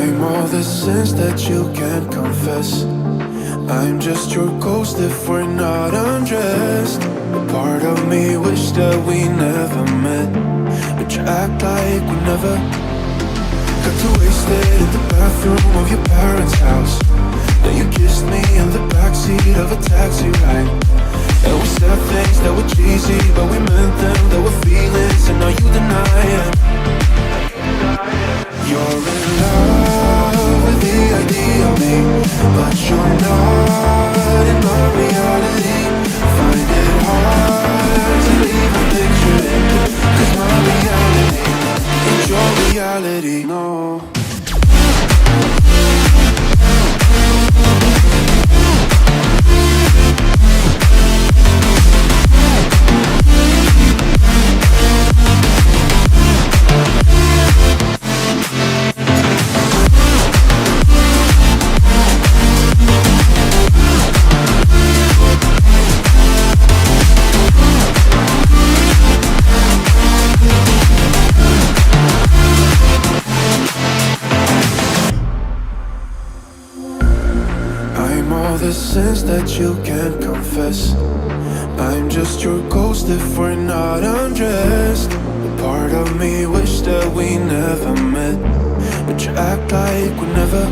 I'm all the sins that you can't confess. I'm just your ghost if we're not undressed. A part of me wish that we never met, but you act like we never. Got too wasted in the bathroom of your parents' house. Then you kissed me in the backseat of a taxi ride. And we said things that were cheesy, but we meant them. There were feelings, and now you deny it. You're in love with the idea of me, but you're not in my reality. Find it hard to even picture it, 'cause my reality ain't your reality, no. The sins that you can't confess. I'm just your ghost if we're not undressed. A part of me wish that we never met, but you act like we never.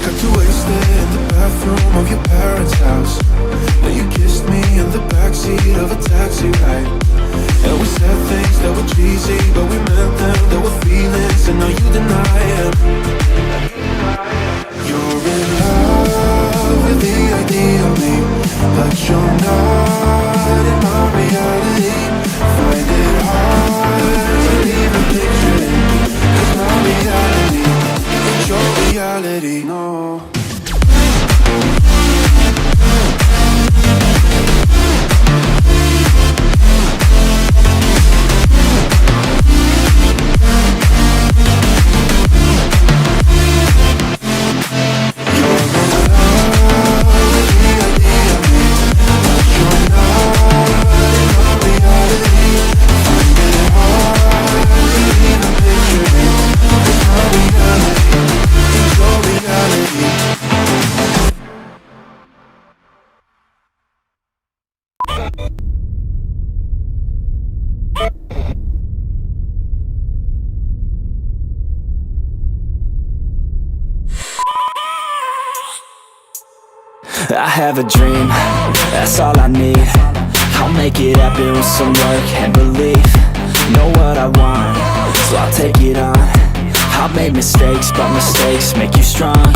Got too wasted in the bathroom of your parents' house. Then you kissed me in the backseat of a taxi ride. And we said things that were cheesy, but we meant them. There were feelings, and now you deny it. You're in love with the idea of me, but you're not in my reality. Find it hard to even picture it, 'cause my reality ain't your reality, no. I have a dream, that's all I need. I'll make it happen with some work and belief. Know what I want, so I'll take it on. I've made mistakes, but mistakes make you strong.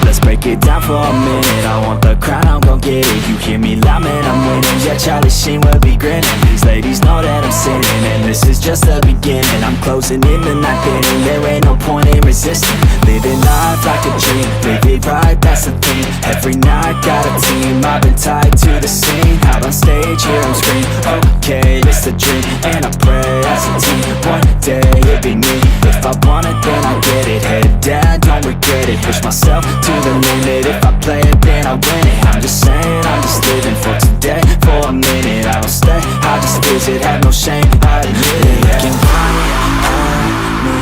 Let's break it down for a minute. I want the crown, I'm gon' get it. You hear me loud, man, I'm winning. Yeah, Charlie Sheen will be grinning. These ladies know that I'm sinning, and this is just the beginning. I'm closing in the ninth inning, there ain't no point in resisting. Living life like a dream, live it right, that's the thing. Every night, got a team, I've been tied to the scene. Out on stage, here I'm screaming, okay, it's a dream. And I pray as a team, one day it'll be me. If I want it, then I get it. Head down, don't regret it. Push myself to the limit. If I play it, then I win it. I'm just saying, I'm just living for today. For a minute, I don't stay, I just visit. Have no shame, I admit it. Looking right at me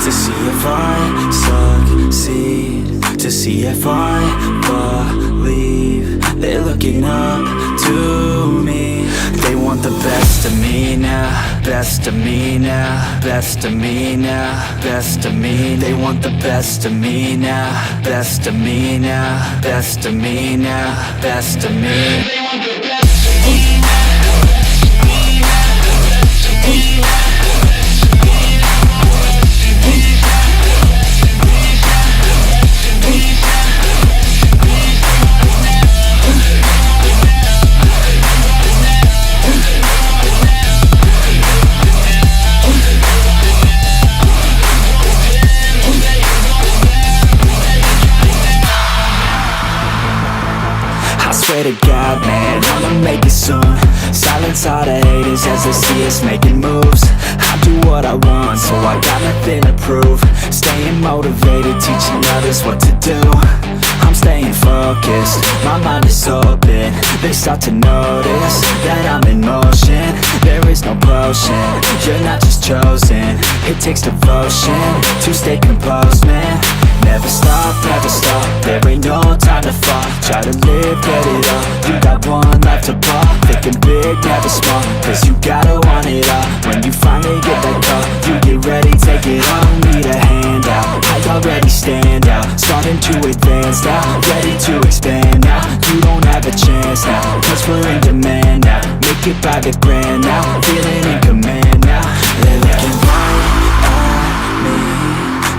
to see if I succeed, to see if I believe. They're looking up to me. They want the best of me now, best of me now, best of me now, best of me. They want the best of me now, best of me now, best of me now, best of me. They want the best of me now, best of me now, best of me now. Swear to God, man, I'ma make it soon. Silence all the haters as they see us making moves. I do what I want, so I got nothing to prove. Staying motivated, teaching others what to do. I'm staying focused, my mind is open. They start to notice that I'm in motion. There is no potion, you're not just chosen. It takes devotion to stay composed, man. Never stop, there ain't no time to fall. Try to live, get it all, you got one life to ball. Thinking big, never small, cause you gotta want it all. When you finally get that call, you get ready, take it on. Need a hand out, I already stand out. Starting to advance now, ready to expand now. You don't have a chance now, cause we're in demand now. Make it by the grand now, feeling in command now. They're looking right at me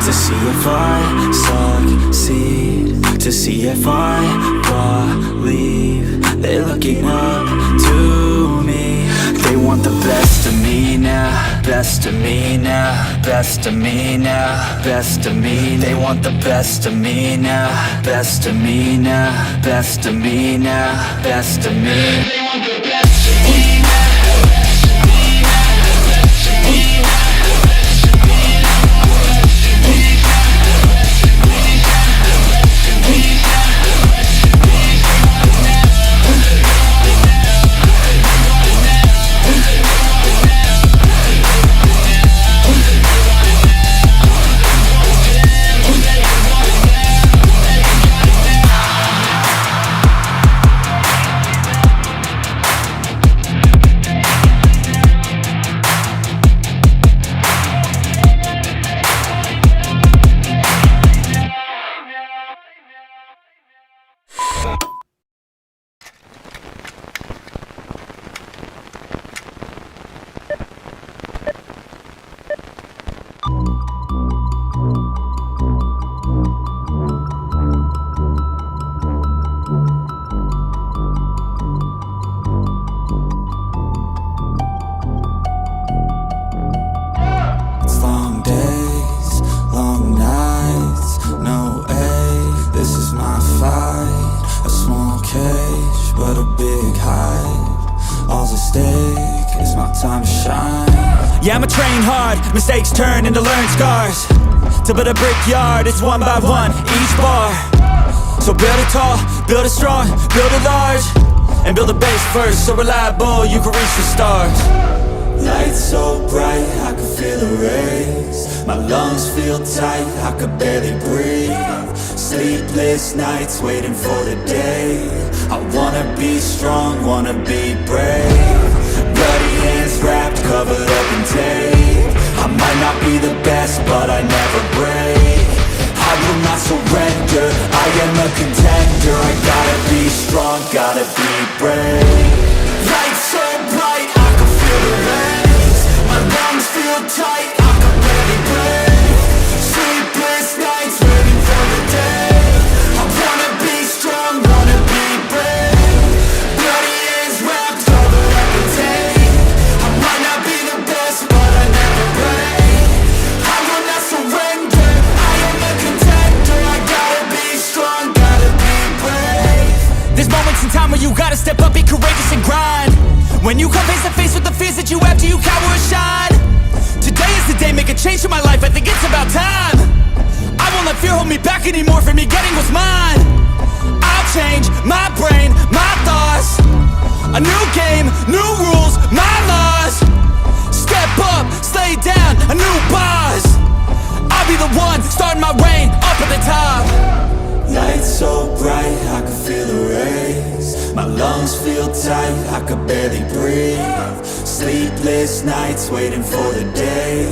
to see if I succeed, to see if I believe. They're looking up to me. They want the best of me now, best of me now, best of me now, best of me. They want the best of me now, best of me now, best of me now, best of me. They want the best of me now. Yeah, I'ma train hard, mistakes turn into learned scars. To build a brickyard, it's one by one, each bar. So build it tall, build it strong, build it large. And build a base first, so reliable you can reach the stars. Lights so bright, I can feel the rays. My lungs feel tight, I could barely breathe. Sleepless nights waiting for the day. I wanna be strong, wanna be brave. Bloody hands wrapped, covered up in tape. I might not be the best, but I never break. I will not surrender, I am a contender. I gotta be strong, gotta be brave. Lights so bright, I can feel the rays. My lungs feel tight, I can barely breathe. Sleepless nights waiting for the day. I wanna be strong, wanna be brave. Bloody hands wrapped, covered up in tape. I might not be the best, but I never break. I will not surrender, I am a contender. I gotta be strong, gotta be brave. There's moments in time where you gotta step up, be courageous and grind. When you come face to face with the fears that you have, do you cower or shine? Today is the day, make a change in my life, I think it's about time. I won't let fear hold me back anymore from me getting what's mine. I'll change my brain, my thoughts. A new game, new rules, my laws. Step up, stay down, a new boss. I'll be the one, starting my reign, up at the top. Lights so bright, I can feel the rays. My lungs feel tight, I could barely breathe. Sleepless nights waiting for the day.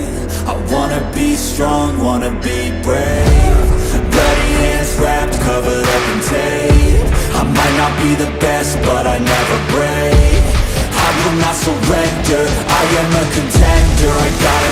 I wanna be strong, wanna be brave. Bloody hands wrapped, covered up in tape. I might not be the best, but I never break. I will not surrender, I am a contender. I gotta